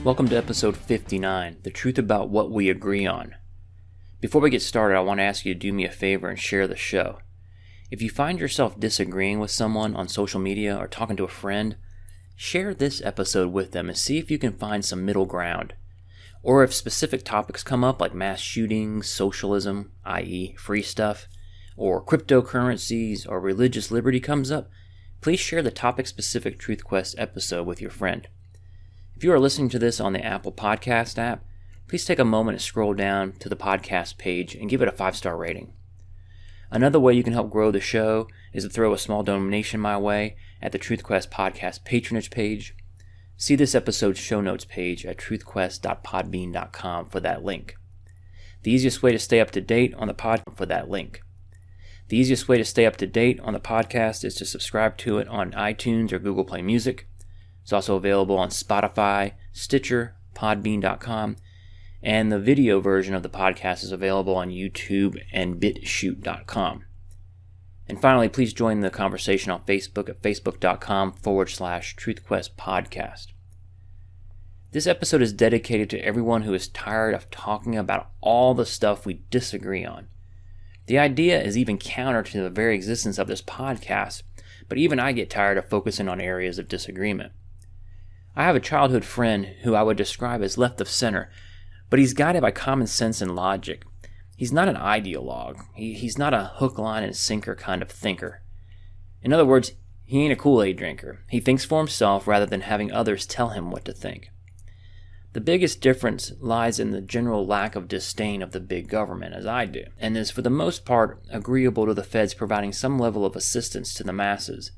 Welcome to episode 59, The Truth About What We Agree On. Before we get started, I want to ask you to do me a favor and share the show. If you find yourself disagreeing with someone on social media or talking to a friend, share this episode with them and see if you can find some middle ground. Or if specific topics come up like mass shootings, socialism, i.e. free stuff, or cryptocurrencies or religious liberty comes up, please share the topic-specific Truth Quest episode with your friend. If you are listening to this on the Apple Podcast app, please take a moment and scroll down to the podcast page and give it a 5-star rating. Another way you can help grow the show is to throw a small donation my way at the Truth Quest podcast patronage page. See this episode's show notes page at truthquest.podbean.com for that link. The easiest way to stay up to date on the podcast is to subscribe to it on iTunes or Google Play Music. It's also available on Spotify, Stitcher, Podbean.com, and the video version of the podcast is available on YouTube and BitChute.com. And finally, please join the conversation on Facebook at facebook.com/TruthQuestPodcast. This episode is dedicated to everyone who is tired of talking about all the stuff we disagree on. The idea is even counter to the very existence of this podcast, but even I get tired of focusing on areas of disagreement. I have a childhood friend who I would describe as left of center, but he's guided by common sense and logic. He's not an ideologue. He's not a hook, line, and sinker kind of thinker. In other words, he ain't a Kool-Aid drinker. He thinks for himself rather than having others tell him what to think. The biggest difference lies in the general lack of disdain of the big government, as I do, and is for the most part agreeable to the feds providing some level of assistance to the masses.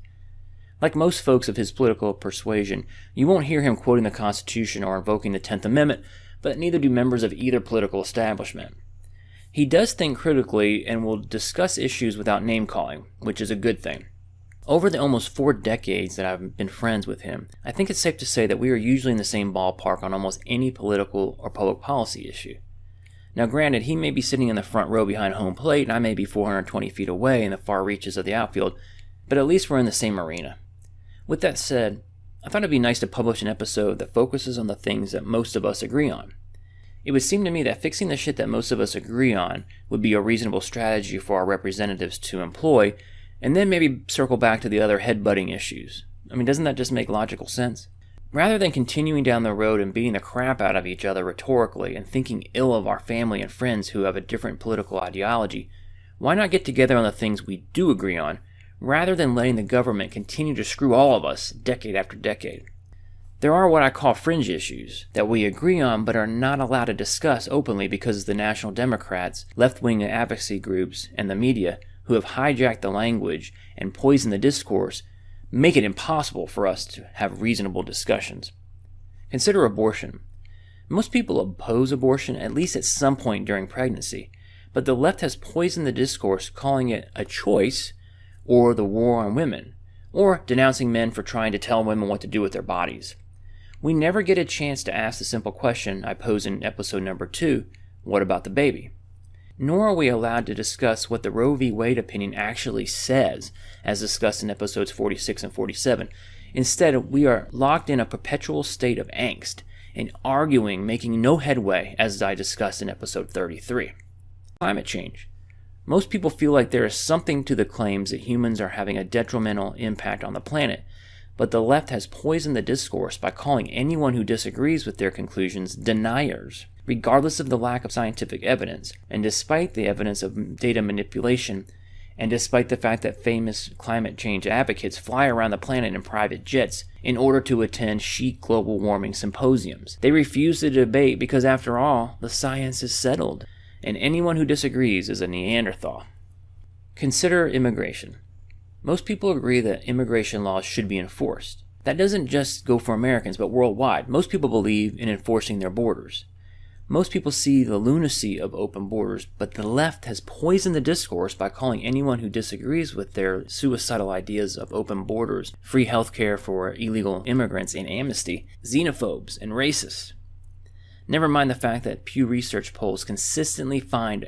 Like most folks of his political persuasion, you won't hear him quoting the Constitution or invoking the 10th Amendment, but neither do members of either political establishment. He does think critically and will discuss issues without name-calling, which is a good thing. Over the almost 4 decades that I've been friends with him, I think it's safe to say that we are usually in the same ballpark on almost any political or public policy issue. Now granted, he may be sitting in the front row behind home plate and I may be 420 feet away in the far reaches of the outfield, but at least we're in the same arena. With that said, I thought it'd be nice to publish an episode that focuses on the things that most of us agree on. It would seem to me that fixing the shit that most of us agree on would be a reasonable strategy for our representatives to employ, and then maybe circle back to the other headbutting issues. I mean, doesn't that just make logical sense? Rather than continuing down the road and beating the crap out of each other rhetorically and thinking ill of our family and friends who have a different political ideology, why not get together on the things we do agree on, rather than letting the government continue to screw all of us decade after decade? There are what I call fringe issues that we agree on but are not allowed to discuss openly because the National Democrats, left-wing advocacy groups, and the media, who have hijacked the language and poisoned the discourse, make it impossible for us to have reasonable discussions. Consider abortion. Most people oppose abortion at least at some point during pregnancy, but the left has poisoned the discourse calling it a choice or the war on women, or denouncing men for trying to tell women what to do with their bodies. We never get a chance to ask the simple question I posed in episode number 2, what about the baby? Nor are we allowed to discuss what the Roe v. Wade opinion actually says, as discussed in episodes 46 and 47. Instead, we are locked in a perpetual state of angst and arguing, making no headway, as I discussed in episode 33. Climate change. Most people feel like there is something to the claims that humans are having a detrimental impact on the planet, but the left has poisoned the discourse by calling anyone who disagrees with their conclusions deniers, regardless of the lack of scientific evidence, and despite the evidence of data manipulation, and despite the fact that famous climate change advocates fly around the planet in private jets in order to attend chic global warming symposiums. They refuse to debate because, after all, the science is settled, and anyone who disagrees is a Neanderthal. Consider immigration. Most people agree that immigration laws should be enforced. That doesn't just go for Americans, but worldwide. Most people believe in enforcing their borders. Most people see the lunacy of open borders, but the left has poisoned the discourse by calling anyone who disagrees with their suicidal ideas of open borders, free healthcare for illegal immigrants, and amnesty, xenophobes and racists. Never mind the fact that Pew Research polls consistently find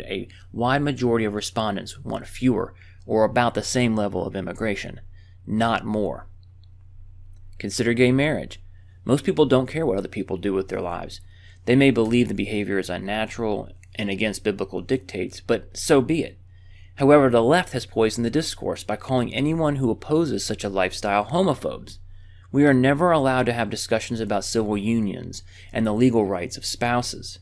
a wide majority of respondents want fewer or about the same level of immigration, not more. Consider gay marriage. Most people don't care what other people do with their lives. They may believe the behavior is unnatural and against biblical dictates, but so be it. However, the left has poisoned the discourse by calling anyone who opposes such a lifestyle homophobes. We are never allowed to have discussions about civil unions and the legal rights of spouses.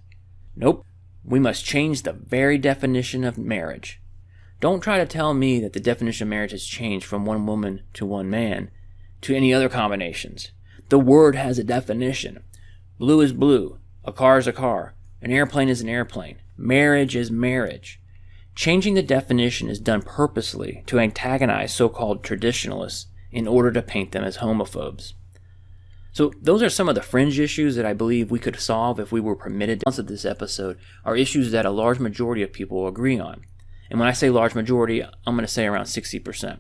Nope, we must change the very definition of marriage. Don't try to tell me that the definition of marriage has changed from one woman to one man to any other combinations. The word has a definition. Blue is blue. A car is a car. An airplane is an airplane. Marriage is marriage. Changing the definition is done purposely to antagonize so-called traditionalists in order to paint them as homophobes. So those are some of the fringe issues that I believe we could solve if we were permitted. The of this episode are issues that a large majority of people agree on. And when I say large majority, I'm going to say around 60%.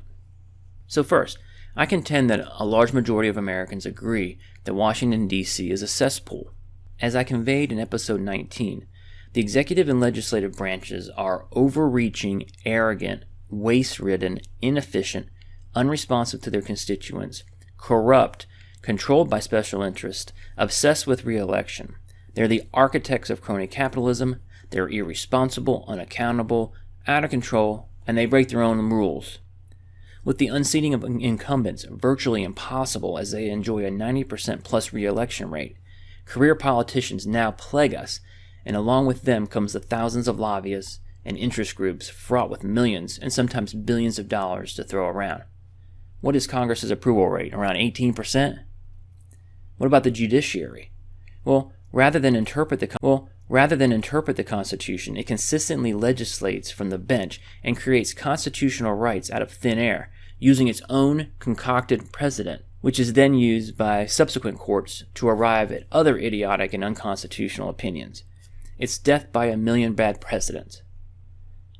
So first, I contend that a large majority of Americans agree that Washington, D.C. is a cesspool. As I conveyed in episode 19, the executive and legislative branches are overreaching, arrogant, waste-ridden, inefficient, unresponsive to their constituents, corrupt, controlled by special interests, obsessed with re-election. They're the architects of crony capitalism. They're irresponsible, unaccountable, out of control, and they break their own rules. With the unseating of incumbents virtually impossible as they enjoy a 90% plus re-election rate, career politicians now plague us, and along with them comes the thousands of lobbyists and interest groups fraught with millions and sometimes billions of dollars to throw around. What is Congress's approval rate? Around 18%? What about the judiciary? Well, rather than interpret the Constitution, it consistently legislates from the bench and creates constitutional rights out of thin air, using its own concocted precedent, which is then used by subsequent courts to arrive at other idiotic and unconstitutional opinions. It's death by a million bad precedents.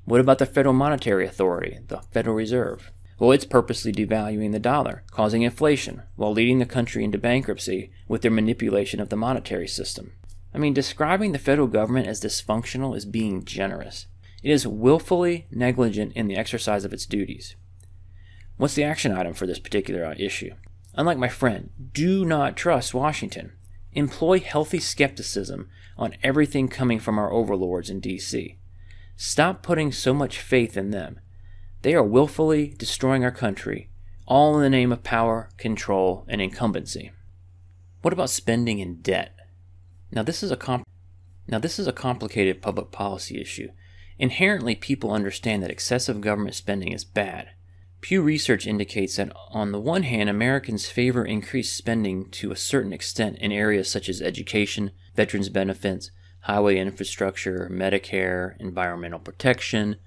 What about the Federal Monetary Authority, the Federal Reserve? Well, it's purposely devaluing the dollar, causing inflation, while leading the country into bankruptcy with their manipulation of the monetary system. I mean, describing the federal government as dysfunctional is being generous. It is willfully negligent in the exercise of its duties. What's the action item for this particular issue? Unlike my friend, do not trust Washington. Employ healthy skepticism on everything coming from our overlords in D.C. Stop putting so much faith in them. They are willfully destroying our country, all in the name of power, control, and incumbency. What about spending and debt? Now this is a complicated public policy issue. Inherently, people understand that excessive government spending is bad. Pew Research indicates that on the one hand, Americans favor increased spending to a certain extent in areas such as education, veterans benefits, highway infrastructure, Medicare, environmental protection,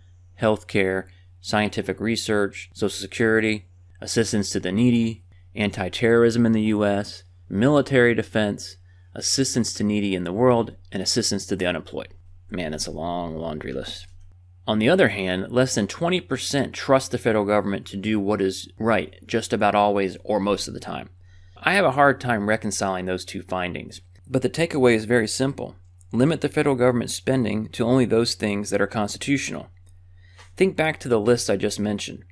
healthcare, scientific research, Social Security, assistance to the needy, anti-terrorism in the U.S., military defense, assistance to needy in the world, and assistance to the unemployed. Man, that's a long laundry list. On the other hand, less than 20% trust the federal government to do what is right just about always or most of the time. I have a hard time reconciling those two findings, but the takeaway is very simple. Limit the federal government's spending to only those things that are constitutional. Think back to the list I just mentioned.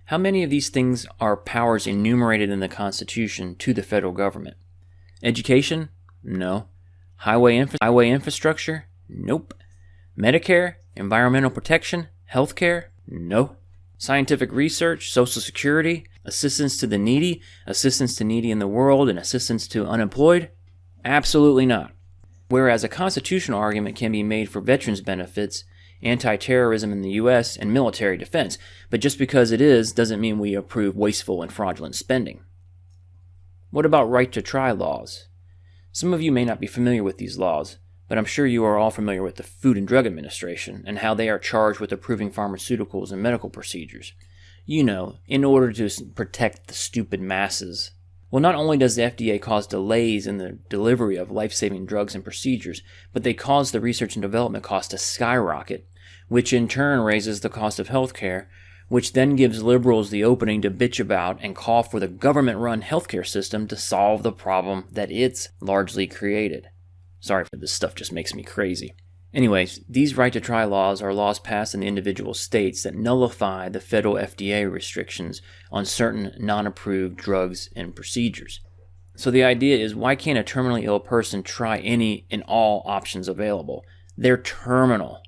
How many of these things are powers enumerated in the Constitution to the federal government? Education? No. Highway infrastructure? Nope. Medicare? Environmental protection? Healthcare? No. Scientific research? Social Security? Assistance to the needy? Assistance to needy in the world and assistance to unemployed? Absolutely not. Whereas a constitutional argument can be made for veterans benefits, anti-terrorism in the U.S., and military defense, but just because it is doesn't mean we approve wasteful and fraudulent spending. What about right-to-try laws? Some of you may not be familiar with these laws, but I'm sure you are all familiar with the Food and Drug Administration and how they are charged with approving pharmaceuticals and medical procedures. You know, in order to protect the stupid masses. Well, not only does the FDA cause delays in the delivery of life-saving drugs and procedures, but they cause the research and development cost to skyrocket, which in turn raises the cost of healthcare, which then gives liberals the opening to bitch about and call for the government-run healthcare system to solve the problem that it's largely created. Sorry, this stuff just makes me crazy. Anyways, these right-to-try laws are laws passed in the individual states that nullify the federal FDA restrictions on certain non-approved drugs and procedures. So the idea is, why can't a terminally ill person try any and all options available? They're terminal.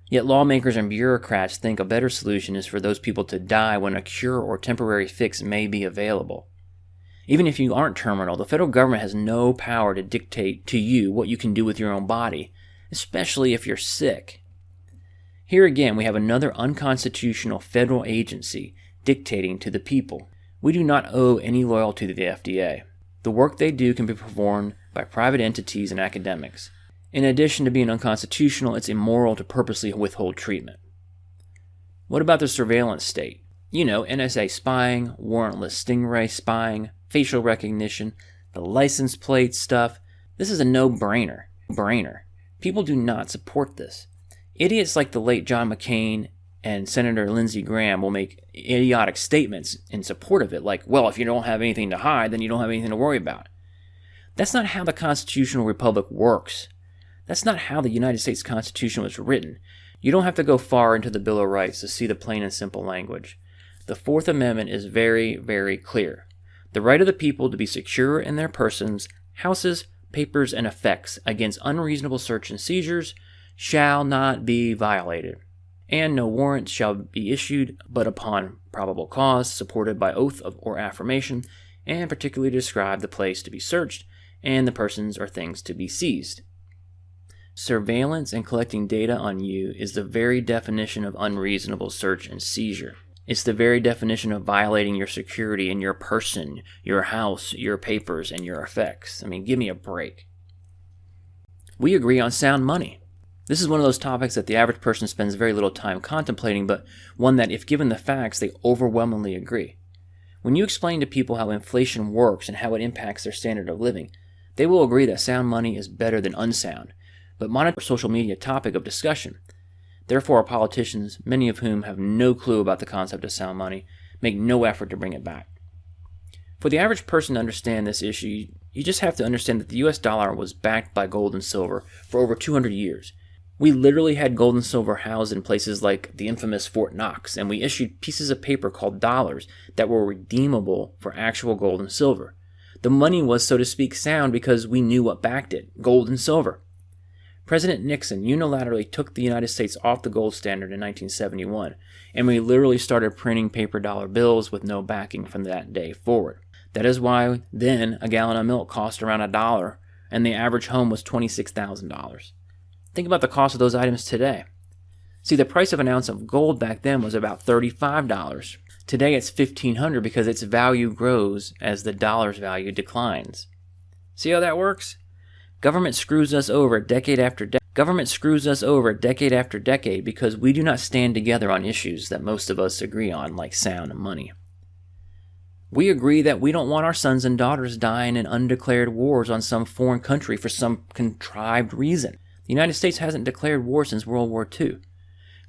Yet lawmakers and bureaucrats think a better solution is for those people to die when a cure or temporary fix may be available. Even if you aren't terminal, the federal government has no power to dictate to you what you can do with your own body, especially if you're sick. Here again, we have another unconstitutional federal agency dictating to the people. We do not owe any loyalty to the FDA. The work they do can be performed by private entities and academics. In addition to being unconstitutional, it's immoral to purposely withhold treatment. What about the surveillance state? You know, NSA spying, warrantless stingray spying, facial recognition, the license plate stuff. This is a no-brainer. People do not support this. Idiots like the late John McCain and Senator Lindsey Graham will make idiotic statements in support of it, like, well, if you don't have anything to hide, then you don't have anything to worry about. That's not how the constitutional republic works. That's not how the United States Constitution was written. You don't have to go far into the Bill of Rights to see the plain and simple language. The Fourth Amendment is very, very clear. The right of the people to be secure in their persons, houses, papers, and effects against unreasonable search and seizures shall not be violated, and no warrant shall be issued but upon probable cause, supported by oath or affirmation, and particularly describe the place to be searched and the persons or things to be seized. Surveillance and collecting data on you is the very definition of unreasonable search and seizure. It's the very definition of violating your security in your person, your house, your papers, and your effects. I mean, give me a break. We agree on sound money. This is one of those topics that the average person spends very little time contemplating, but one that, if given the facts, they overwhelmingly agree. When you explain to people how inflation works and how it impacts their standard of living, they will agree that sound money is better than unsound, but monetary social media topic of discussion. Therefore, our politicians, many of whom have no clue about the concept of sound money, make no effort to bring it back. For the average person to understand this issue, you just have to understand that the US dollar was backed by gold and silver for over 200 years. We literally had gold and silver housed in places like the infamous Fort Knox, and we issued pieces of paper called dollars that were redeemable for actual gold and silver. The money was, so to speak, sound because we knew what backed it, gold and silver. President Nixon unilaterally took the United States off the gold standard in 1971, and we literally started printing paper dollar bills with no backing from that day forward. That is why then a gallon of milk cost around $1, and the average home was $26,000. Think about the cost of those items today. See, the price of an ounce of gold back then was about $35. Today it's $1,500 because its value grows as the dollar's value declines. See how that works? Government screws us over decade after decade because we do not stand together on issues that most of us agree on, like sound money. We agree that we don't want our sons and daughters dying in undeclared wars on some foreign country for some contrived reason. The United States hasn't declared war since World War II.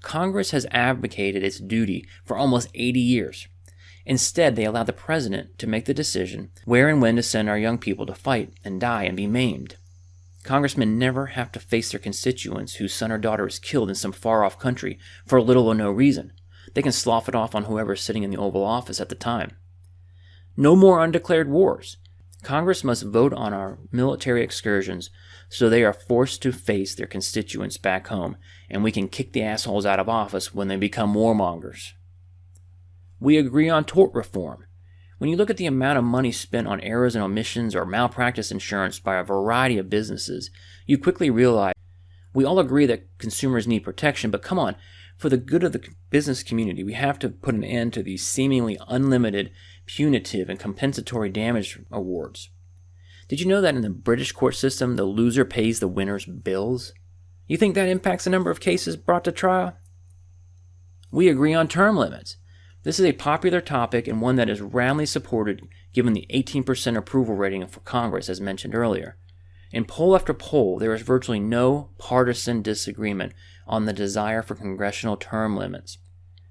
Congress has abdicated its duty for almost 80 years. Instead, they allow the president to make the decision where and when to send our young people to fight and die and be maimed. Congressmen never have to face their constituents whose son or daughter is killed in some far-off country for little or no reason. They can slough it off on whoever is sitting in the Oval Office at the time. No more undeclared wars. Congress must vote on our military excursions so they are forced to face their constituents back home, and we can kick the assholes out of office when they become warmongers. We agree on tort reform. When you look at the amount of money spent on errors and omissions or malpractice insurance by a variety of businesses, you quickly realize we all agree that consumers need protection, but come on, for the good of the business community, we have to put an end to these seemingly unlimited, punitive, and compensatory damage awards. Did you know that in the British court system, the loser pays the winner's bills? You think that impacts the number of cases brought to trial? We agree on term limits. This is a popular topic and one that is roundly supported given the 18% approval rating for Congress, as mentioned earlier. In poll after poll, there is virtually no partisan disagreement on the desire for congressional term limits.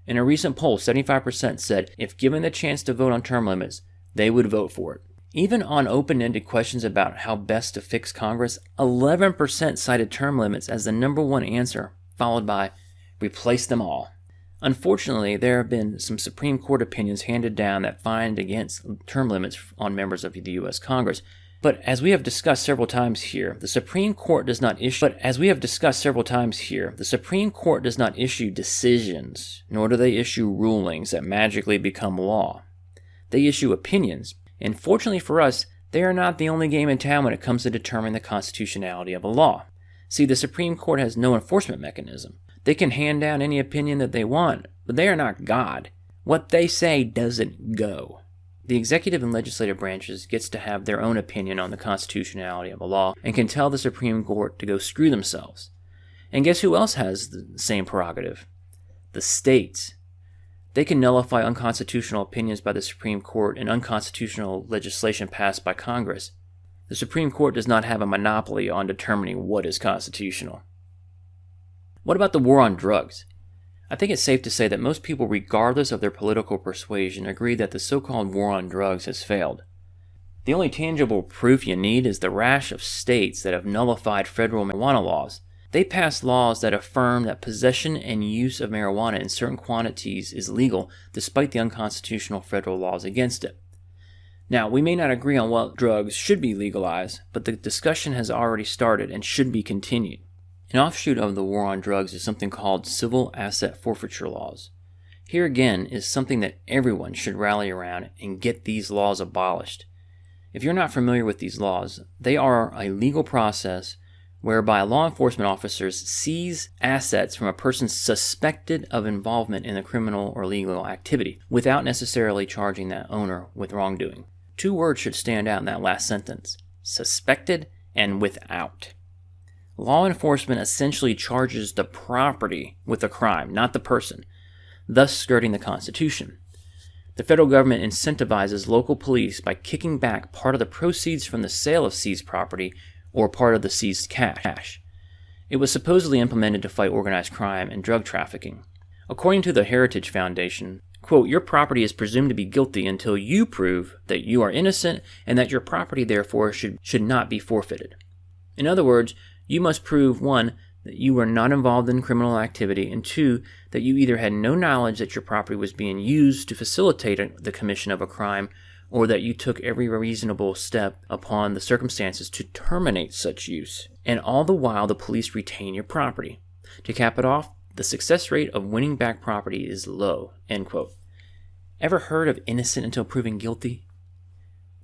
In a recent poll, 75% said if given the chance to vote on term limits, they would vote for it. Even on open-ended questions about how best to fix Congress, 11% cited term limits as the number one answer, followed by replace them all. Unfortunately, there have been some Supreme Court opinions handed down that find against term limits on members of the U.S. Congress. But as we have discussed several times here, the Supreme Court does not issue decisions, nor do they issue rulings that magically become law. They issue opinions, and fortunately for us, they are not the only game in town when it comes to determining the constitutionality of a law. See, the Supreme Court has no enforcement mechanism. They can hand down any opinion that they want, but they are not God. What they say doesn't go. The executive and legislative branches gets to have their own opinion on the constitutionality of a law and can tell the Supreme Court to go screw themselves. And guess who else has the same prerogative? The states. They can nullify unconstitutional opinions by the Supreme Court and unconstitutional legislation passed by Congress. The Supreme Court does not have a monopoly on determining what is constitutional. What about the war on drugs? I think it's safe to say that most people, regardless of their political persuasion, agree that the so-called war on drugs has failed. The only tangible proof you need is the rash of states that have nullified federal marijuana laws. They passed laws that affirm that possession and use of marijuana in certain quantities is legal, despite the unconstitutional federal laws against it. Now, we may not agree on what drugs should be legalized, but the discussion has already started and should be continued. An offshoot of the war on drugs is something called civil asset forfeiture laws. Here again is something that everyone should rally around and get these laws abolished. If you're not familiar with these laws, they are a legal process whereby law enforcement officers seize assets from a person suspected of involvement in a criminal or legal activity without necessarily charging that owner with wrongdoing. Two words should stand out in that last sentence: suspected and without. Law enforcement essentially charges the property with a crime, not the person, thus skirting the Constitution. The federal government incentivizes local police by kicking back part of the proceeds from the sale of seized property or part of the seized cash. It was supposedly implemented to fight organized crime and drug trafficking. According to the Heritage Foundation, quote, "Your property is presumed to be guilty until you prove that you are innocent and that your property therefore should not be forfeited." In other words, you must prove, 1, that you were not involved in criminal activity, and 2, that you either had no knowledge that your property was being used to facilitate the commission of a crime, or that you took every reasonable step upon the circumstances to terminate such use. And all the while the police retain your property. To cap it off, the success rate of winning back property is low, end quote. Ever heard of innocent until proven guilty?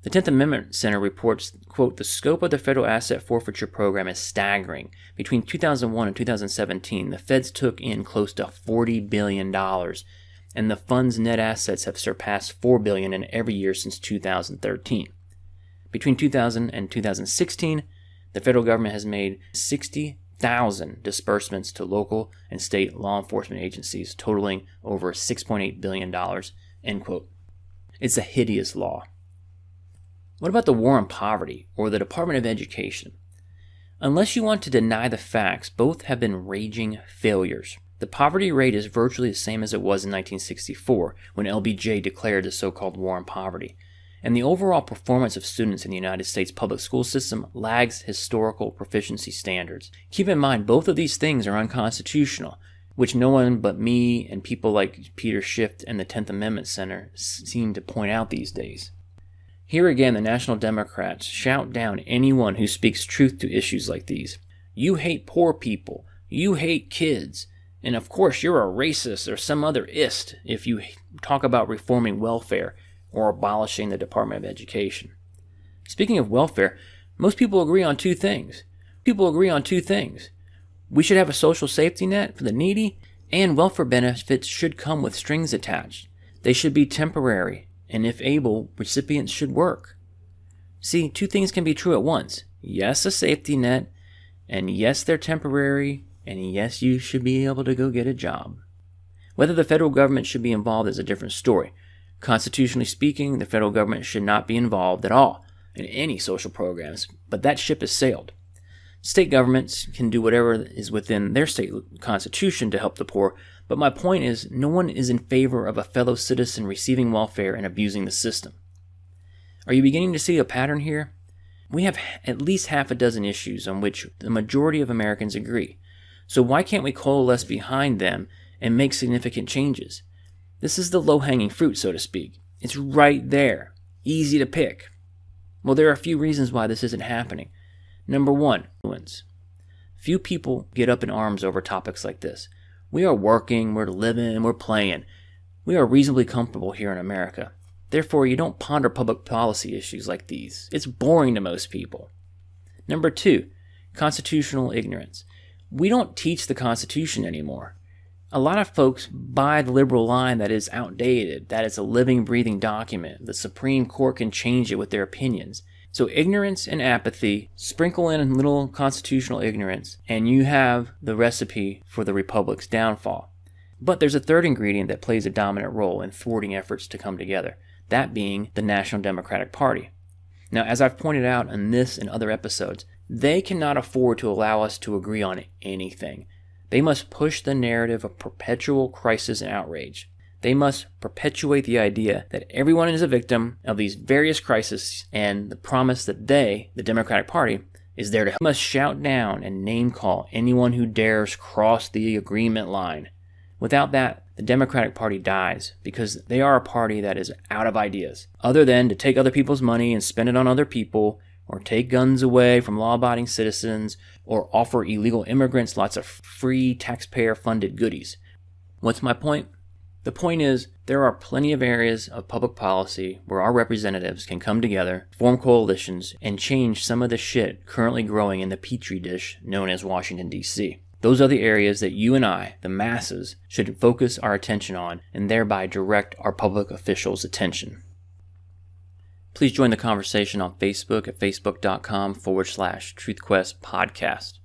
The 10th Amendment Center reports, quote, "The scope of the federal asset forfeiture program is staggering. Between 2001 and 2017, the feds took in close to $40 billion, and the fund's net assets have surpassed $4 billion in every year since 2013. Between 2000 and 2016, the federal government has made 60,000 disbursements to local and state law enforcement agencies, totaling over $6.8 billion, end quote. It's a hideous law. What about the war on poverty, or the Department of Education? Unless you want to deny the facts, both have been raging failures. The poverty rate is virtually the same as it was in 1964, when LBJ declared the so-called war on poverty. And the overall performance of students in the United States public school system lags historical proficiency standards. Keep in mind, both of these things are unconstitutional, which no one but me and people like Peter Schiff and the 10th Amendment Center seem to point out these days. Here again, the National Democrats shout down anyone who speaks truth to issues like these. You hate poor people. You hate kids. And of course, you're a racist or some other ist if you talk about reforming welfare or abolishing the Department of Education. Speaking of welfare, most people agree on two things. We should have a social safety net for the needy, and welfare benefits should come with strings attached. They should be temporary, and if able, recipients should work. See, two things can be true at once. Yes, a safety net, and yes, they're temporary, and yes, you should be able to go get a job. Whether the federal government should be involved is a different story. Constitutionally speaking, the federal government should not be involved at all in any social programs, but that ship has sailed. State governments can do whatever is within their state constitution to help the poor, but my point is, no one is in favor of a fellow citizen receiving welfare and abusing the system. Are you beginning to see a pattern here? We have at least half a dozen issues on which the majority of Americans agree. So why can't we coalesce behind them and make significant changes. This is the low-hanging fruit, so to speak. It's right there, easy to pick. Well, there are a few reasons why this isn't happening. Number one, influence. Few people get up in arms over topics like this. We are working, we're living, we're playing. We are reasonably comfortable here in America. Therefore, you don't ponder public policy issues like these. It's boring to most people. Number two, constitutional ignorance. We don't teach the Constitution anymore. A lot of folks buy the liberal line that is outdated, that it's a living, breathing document. The Supreme Court can change it with their opinions. So ignorance and apathy, sprinkle in a little constitutional ignorance, and you have the recipe for the Republic's downfall. But there's a third ingredient that plays a dominant role in thwarting efforts to come together, that being the National Democratic Party. Now, as I've pointed out in this and other episodes, they cannot afford to allow us to agree on anything. They must push the narrative of perpetual crisis and outrage. They must perpetuate the idea that everyone is a victim of these various crises and the promise that they, the Democratic Party, is there to help. They must shout down and name-call anyone who dares cross the agreement line. Without that, the Democratic Party dies because they are a party that is out of ideas, other than to take other people's money and spend it on other people, or take guns away from law-abiding citizens, or offer illegal immigrants lots of free taxpayer-funded goodies. What's my point? The point is, there are plenty of areas of public policy where our representatives can come together, form coalitions, and change some of the shit currently growing in the petri dish known as Washington, D.C. Those are the areas that you and I, the masses, should focus our attention on and thereby direct our public officials' attention. Please join the conversation on Facebook at facebook.com/TruthQuest Podcast.